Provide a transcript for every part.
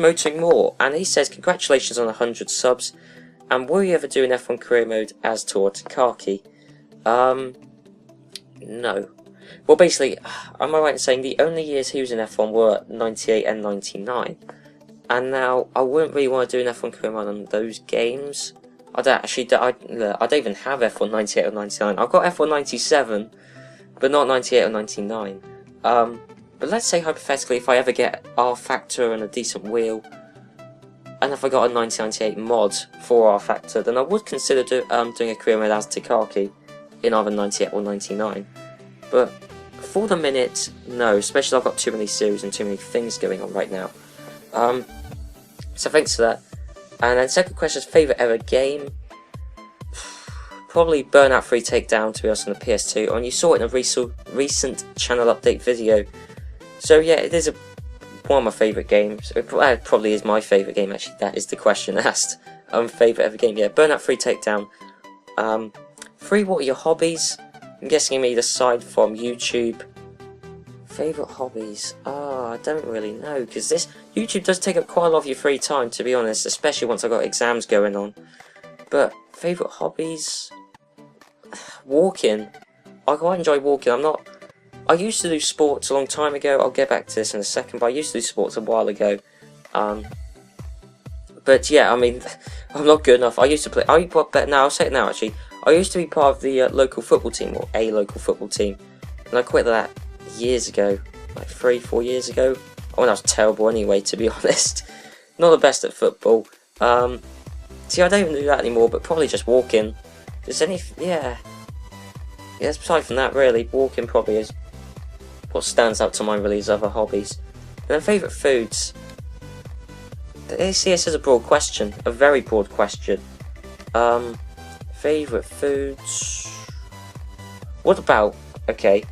Motoring More, and he says, congratulations on 100 subs, and will you ever do an F1 career mode as TOCA? No. Well, basically, am I right in saying the only years he was in F1 were 98 and 99? And now, I wouldn't really want to do an F1 career mode on those games. I don't even have F1 98 or 99. I've got F1 97, but not 98 or 99. But let's say, hypothetically, if I ever get R Factor and a decent wheel, and if I got a 1998 mod for R Factor, then I would consider doing a career mode as TOCA in either 98 or 99. But for the minute, no, especially I've got too many series and too many things going on right now. So thanks for that. And then second question is favourite ever game. Probably Burnout 3 Takedown, to be honest, on the PS2. And you saw it in a recent channel update video. So yeah, it is one of my favourite games. It probably is my favourite game, actually. That is the question asked. Favourite ever game, yeah. Burnout 3 Takedown. 3, what are your hobbies? I'm guessing you mean aside from YouTube. Favourite hobbies? I don't really know, because this YouTube does take up quite a lot of your free time, to be honest, especially once I've got exams going on. But favourite hobbies? Walking. I quite enjoy walking. I used to do sports a long time ago. I'll get back to this in a second, but I used to do sports a while ago. But yeah, I mean, I'm not good enough. I used to play. I'll say it now, actually. I used to be part of the local football team, or a local football team, and I quit that years ago, like 3-4 years ago. I was terrible anyway, to be honest. Not the best at football. See, I don't even do that anymore, but probably just walking. Yeah, aside from that, really, walking probably is what stands out to mind, really, as other hobbies. And then favourite foods. See, this is a broad question, a very broad question. Favourite foods. What about, okay,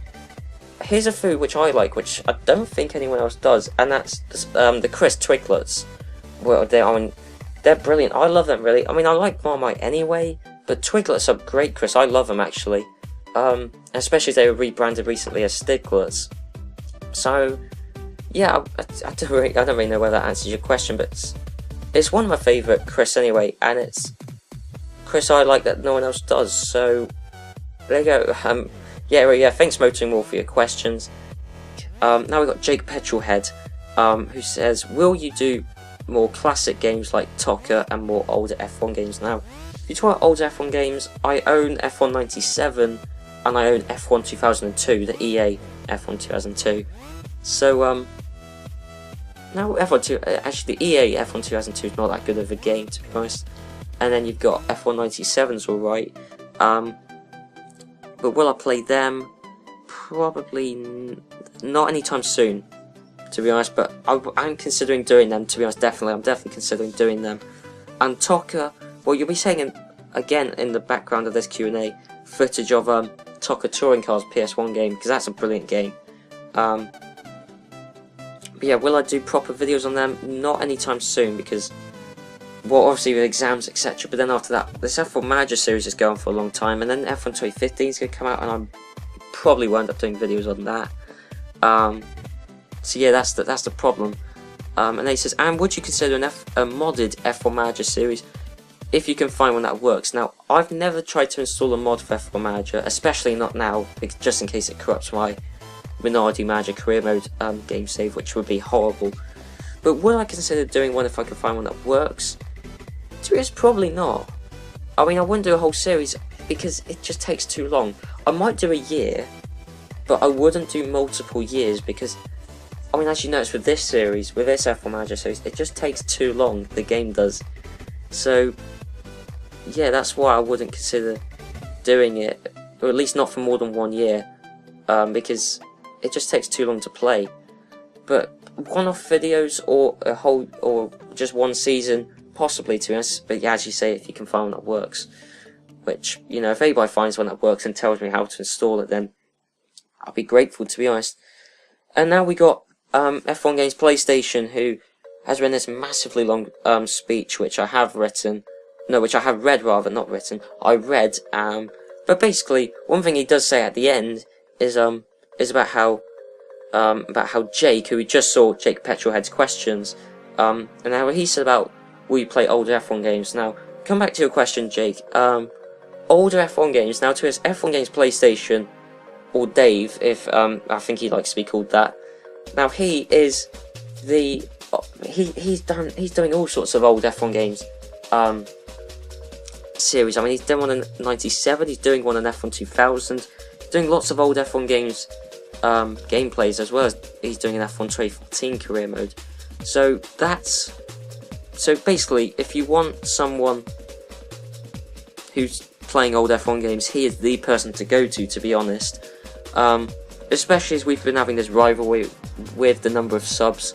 here's a food which I like, which I don't think anyone else does, and that's the crisp Twiglets. Well, they're brilliant. I love them, really. I mean, I like Marmite anyway, but Twiglets are great crisps. I love them, actually. Especially as they were rebranded recently as Stiglets. So, yeah, I don't really know whether that answers your question, but it's one of my favourite crisps anyway, and it's crisps I like that no one else does. So, there you go. Yeah, thanks Motoring More for your questions. Now we've got Jake Petrolhead, who says, will you do more classic games like TOCA and more older F1 games? Now, if you talk about older F1 games, I own F1 97 and I own F1 2002, the EA F1 2002. So, now F1 2, actually the EA F1 2002 is not that good of a game, to be honest. And then you've got F1 97's alright. But will I play them? Probably not anytime soon, to be honest. But I'm considering doing them, to be honest, definitely. I'm definitely considering doing them. And TOCA, well, you'll be saying again in the background of this Q&A, footage of TOCA Touring Cars PS1 game, because that's a brilliant game. But yeah, will I do proper videos on them? Not anytime soon, because, well, obviously with exams, etc. But then after that, this F1 Manager series is going for a long time, and then F1 2015 is going to come out, and I probably won't end up doing videos on that. So yeah, that's the problem. And then he says, and would you consider a modded F1 Manager series if you can find one that works? Now, I've never tried to install a mod for F1 Manager, especially not now, just in case it corrupts my Minority Manager career mode game save, which would be horrible. But would I consider doing one if I can find one that works? To be honest, probably not. I mean, I wouldn't do a whole series because it just takes too long. I might do a year, but I wouldn't do multiple years because, I mean, as you notice with this series, with this F1 Manager series, it just takes too long, the game does. So, yeah, that's why I wouldn't consider doing it, or at least not for more than 1 year, because it just takes too long to play. But one-off videos or just one season, possibly, to be honest. But yeah, as you say, if you can find one that works, which, you know, if anybody finds one that works and tells me how to install it, then I'll be grateful, to be honest. And now we got F1 Games PlayStation, who has written this massively long speech, which I have written. No, which I have read, rather, not written. I read, but basically, one thing he does say at the end is about how Jake, who we just saw, Jake Petrolhead's questions, And now what he said about, will you play older F1 games? Now, come back to your question, Jake. Older F1 games, now to his F1 Games PlayStation, or Dave, if I think he likes to be called that. Now he is the he's doing all sorts of old F1 games series. I mean, he's done one in '97. He's doing one in F1 2000. He's doing lots of old F1 games gameplays, as well as he's doing an F1 2014 career mode. So basically, if you want someone who's playing old F1 games, he is the person to go to be honest. Especially as we've been having this rivalry with the number of subs.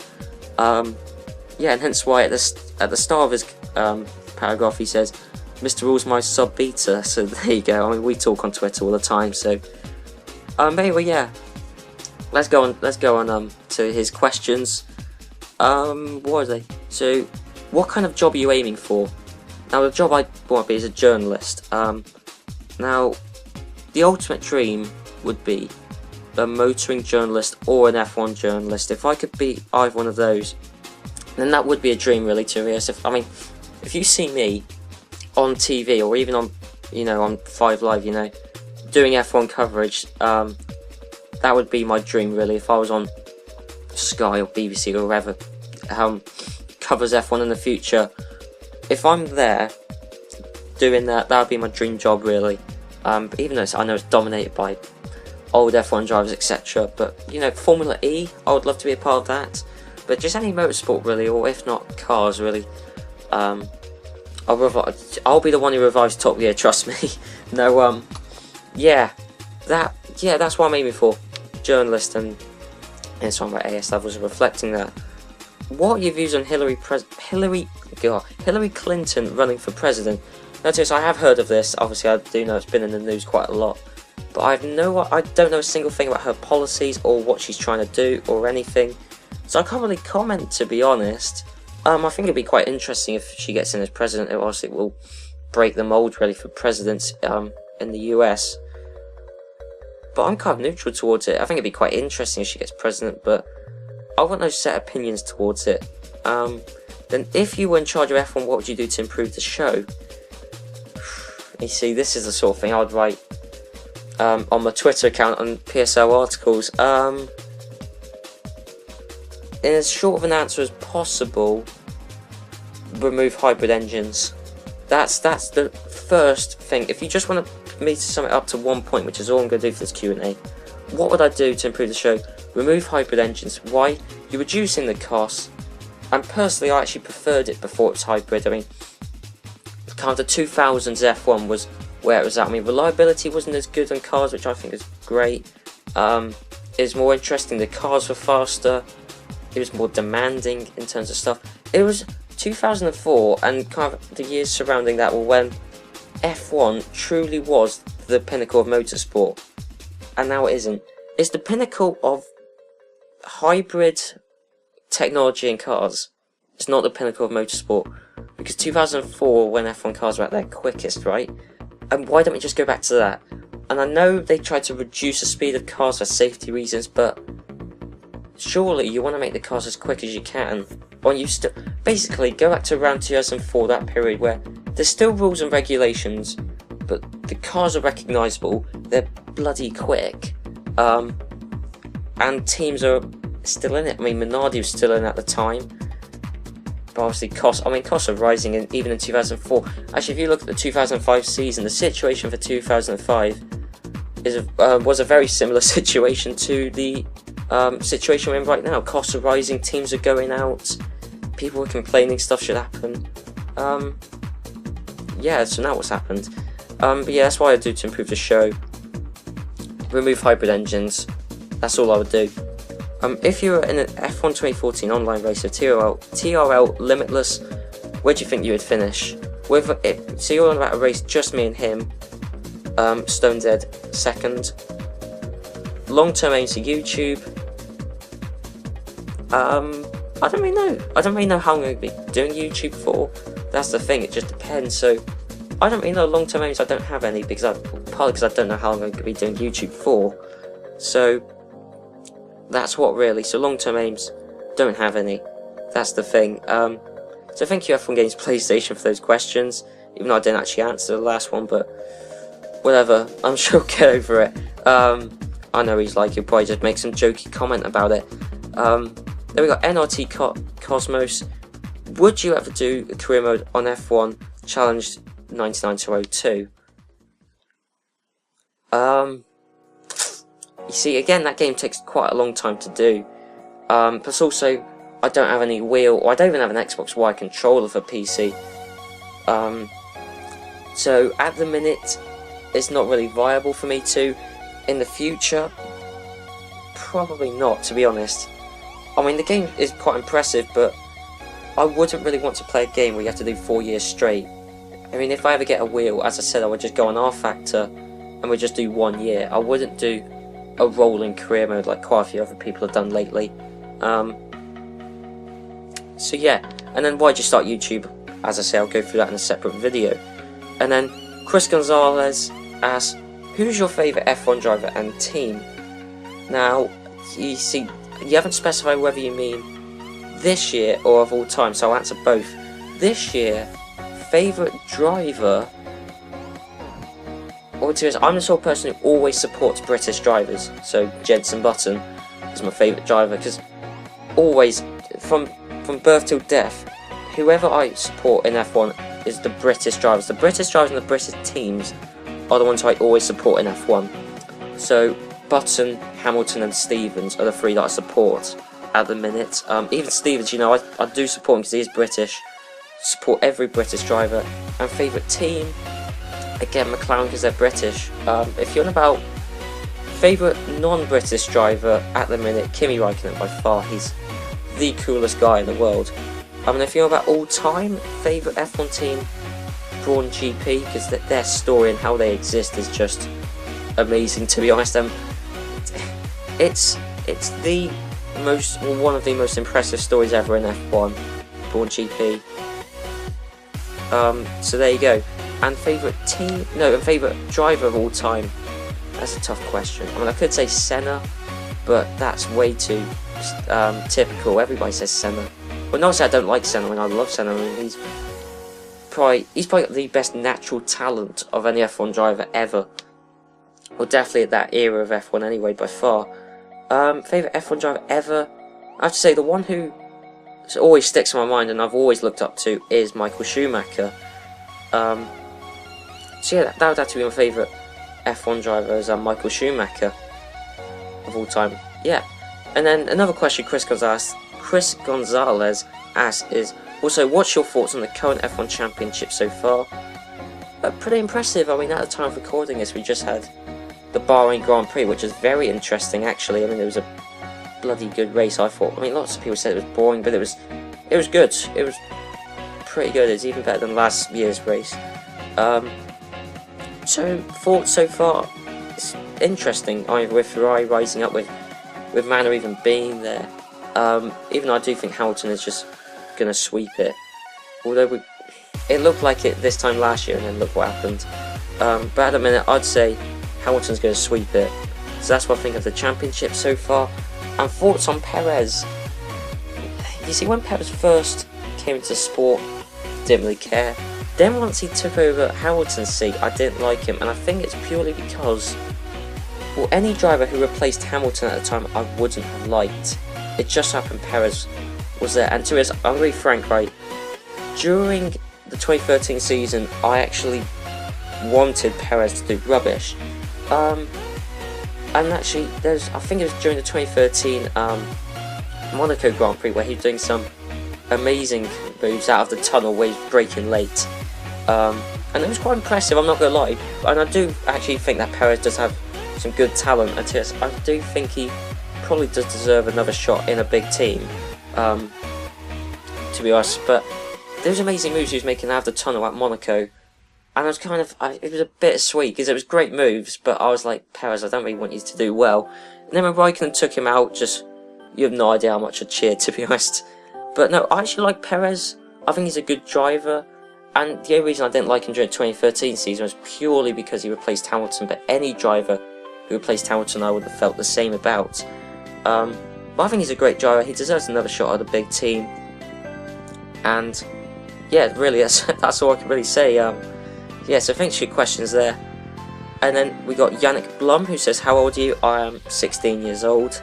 Yeah, and hence why at the start of his paragraph he says, "Mr. Rule's my sub beater." So there you go. I mean, we talk on Twitter all the time. So anyway, yeah. Let's go on to his questions. What are they? So, what kind of job are you aiming for? Now, the job I want to be is a journalist. Now, the ultimate dream would be a motoring journalist or an F1 journalist. If I could be either one of those, then that would be a dream, really, to be honest. If you see me on TV or even on, on 5 Live, doing F1 coverage, that would be my dream, really. If I was on Sky or BBC or whoever covers F1 in the future, if I'm there doing that, that would be my dream job, really. But even though I know it's dominated by old F1 drivers, etc. But Formula E, I would love to be a part of that. But just any motorsport, really, or if not cars, really. I'll be the one who revives Top Gear. Trust me. No, that's what I'm aiming for. Journalist, and it's on my AS levels are reflecting that. What are your views on Hillary Clinton running for president? Notice I have heard of this. Obviously, I do know it's been in the news quite a lot, but I don't know a single thing about her policies or what she's trying to do or anything. So I can't really comment, to be honest. I think it'd be quite interesting if she gets in as president. It obviously will break the mold, really, for presidents in the US. But I'm kind of neutral towards it. I think it'd be quite interesting if she gets president, but I've got no set opinions towards it. Then if you were in charge of F1, what would you do to improve the show? You see, this is the sort of thing I would write on my Twitter account on PSL articles. In as short of an answer as possible, remove hybrid engines. That's the first thing. If you just want me to sum it up to one point, which is all I'm going to do for this Q&A, what would I do to improve the show? Remove hybrid engines. Why? You're reducing the costs, and personally I actually preferred it before it was hybrid. I mean, kind of the 2000s F1 was where it was at. I mean, reliability wasn't as good on cars, which I think is great. It was more interesting, the cars were faster, it was more demanding in terms of stuff. It was 2004 and kind of the years surrounding that were when F1 truly was the pinnacle of motorsport, and now it isn't. It's the pinnacle of hybrid technology in cars. It's not the pinnacle of motorsport, because 2004, when F1 cars were at their quickest, right? And why don't we just go back to that? And I know they tried to reduce the speed of cars for safety reasons, but surely you want to make the cars as quick as you can. Or you still basically go back to around 2004, that period where there's still rules and regulations, but the cars are recognisable, they're bloody quick, and teams are still in it. I mean, Minardi was still in at the time, but obviously costs are rising, and even in 2004. Actually, if you look at the 2005 season, the situation for 2005 was a very similar situation to the situation we're in right now. Costs are rising, teams are going out, people are complaining stuff should happen. Yeah, so now what's happened? But yeah, that's what I do to improve the show. Remove hybrid engines. That's all I would do. If you were in an F1 2014 online race of TRL Limitless, where do you think you would finish? So you're on about a race, just me and him, Stone Dead second. Long-term aim to YouTube. I don't really know how I'm going to be doing YouTube for. That's the thing, it just depends. So I don't really know long-term aims. I don't have any, partly because I don't know how I'm going to be doing YouTube for. So that's what really. So long-term aims, don't have any. That's the thing. So thank you F1 Games PlayStation for those questions, even though I didn't actually answer the last one, but whatever, I'm sure he'll get over it. I know he'll probably just make some jokey comment about it. Then we got NRT Cosmos. Would you ever do a career mode on F1 Challenge 99-02? You see, again, that game takes quite a long time to do. Plus also, I don't have any wheel, or I don't even have an Xbox One controller for PC. So at the minute, it's not really viable for me to. In the future, probably not, to be honest. I mean, the game is quite impressive, but I wouldn't really want to play a game where you have to do 4 years straight. I mean, if I ever get a wheel, as I said, I would just go on R Factor and we'd just do 1 year. I wouldn't do a rolling career mode like quite a few other people have done lately. So yeah, and then why'd you start YouTube? As I say, I'll go through that in a separate video. And then Chris Gonzalez asks, who's your favourite F1 driver and team? Now, you see, you haven't specified whether you mean this year or of all time, so I'll answer both. This year, favourite driver, or to be honest, I'm the sort of person who always supports British drivers, so Jenson Button is my favourite driver, because always, from birth till death, whoever I support in F1 is the British drivers. The British drivers and the British teams are the ones I always support in F1. So Button, Hamilton and Stevens are the three that I support at the minute. Even Stevens, you know, I do support him because he is British. Support every British driver. And favourite team, again, McLaren because they're British. If you're on about favourite non-British driver at the minute, Kimi Räikkönen by far. He's the coolest guy in the world. I mean, if you're about all-time favourite F1 team, Brawn GP, because their story and how they exist is just amazing, to be honest. It's the most, well, one of the most impressive stories ever in F1, Brawn GP. So there you go. And favourite team, no, and favourite driver of all time. That's a tough question. I mean, I could say Senna, but that's way too typical. Everybody says Senna. Well, not to say I don't like Senna. I mean, I love Senna. I mean, he's probably got the best natural talent of any F1 driver ever. Well, definitely at that era of F1 anyway, by far. Favourite F1 driver ever? I have to say the one who always sticks in my mind and I've always looked up to is Michael Schumacher. So yeah, that would have to be my favourite F1 driver is Michael Schumacher of all time. Yeah. And then another question Chris Gonzalez asks is, also, what's your thoughts on the current F1 Championship so far? Pretty impressive. I mean, at the time of recording this, we just had the Bahrain Grand Prix, which is very interesting, actually. I mean, it was a bloody good race, I thought. I mean, lots of people said it was boring, but it was good. It was pretty good. It's even better than last year's race. So, thoughts so far, it's interesting, either with Ferrari rising up, with Manor even being there. Even though I do think Hamilton is just going to sweep it. Although it looked like it this time last year, and then look what happened. But at the minute, I'd say Hamilton's going to sweep it. So that's what I think of the championship so far. And thoughts on Perez. You see, when Perez first came into sport, didn't really care. Then once he took over Hamilton's seat, I didn't like him, and I think it's purely because, well, any driver who replaced Hamilton at the time, I wouldn't have liked. It just happened Perez was there, and to be honest, I'm going to be frank, right? During the 2013 season, I actually wanted Perez to do rubbish. And actually, I think it was during the 2013 Monaco Grand Prix where he was doing some amazing moves out of the tunnel where he's braking late. And it was quite impressive, I'm not going to lie. And I do actually think that Perez does have some good talent, and I do think he probably does deserve another shot in a big team, to be honest. But those amazing moves he was making out of the tunnel at Monaco, and I was it was a bit sweet because it was great moves, but I was like, Perez, I don't really want you to do well. And then when Raikkonen took him out, you have no idea how much I cheered, to be honest. But no, I actually like Perez. I think he's a good driver, and the only reason I didn't like him during the 2013 season was purely because he replaced Hamilton. But any driver who replaced Hamilton, I would have felt the same about. But I think he's a great driver. He deserves another shot at a big team. And yeah, really, that's all I can really say. Yeah, so thanks for your questions there. And then we got Yannick Blum, who says, how old are you? I am 16 years old.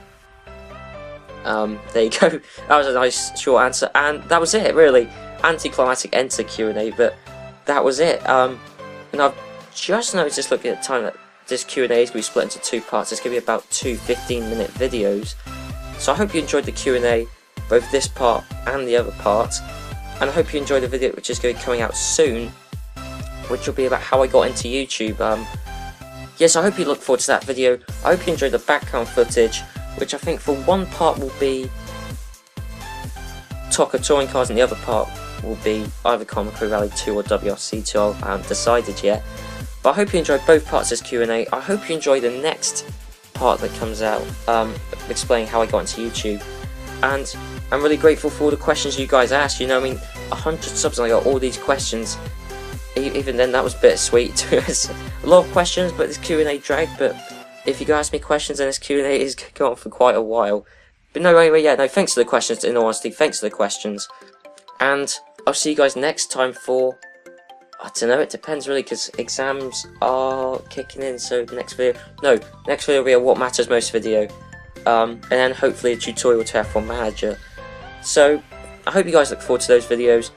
There you go. That was a nice short answer, and that was it, really. Anticlimactic end to Q&A, but that was it. And I've just noticed, looking at the time, that this Q&A is going to be split into 2 parts. It's going to be about 2 15-minute videos. So I hope you enjoyed the Q&A, both this part and the other part. And I hope you enjoyed the video, which is going to be coming out soon, which will be about how I got into YouTube. Yes, I hope you look forward to that video. I hope you enjoyed the background footage, which I think for one part will be TOCA Touring Cars, and the other part will be either Common Crew Rally 2 or WRC 2. I haven't decided yet. But I hope you enjoyed both parts of this Q&A. I hope you enjoy the next part that comes out, explaining how I got into YouTube. And I'm really grateful for all the questions you guys asked. You know, I mean, 100 subs and I got all these questions. Even then, that was bittersweet. It's a lot of questions, but this Q&A dragged. But if you guys ask me questions, then this Q&A is going on for quite a while. But no, anyway, yeah, no, thanks for the questions, in all honesty. Thanks for the questions. And I'll see you guys next time for, I don't know, it depends really, because exams are kicking in. So the next video will be a What Matters Most video. And then hopefully a tutorial to F1 Manager. So I hope you guys look forward to those videos.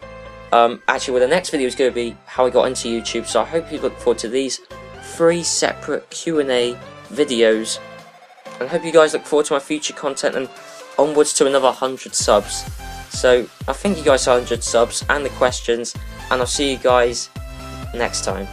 Actually, well, the next video is going to be how I got into YouTube, so I hope you look forward to these 3 separate Q&A videos, and I hope you guys look forward to my future content and onwards to another 100 subs. So I thank you guys for 100 subs and the questions, and I'll see you guys next time.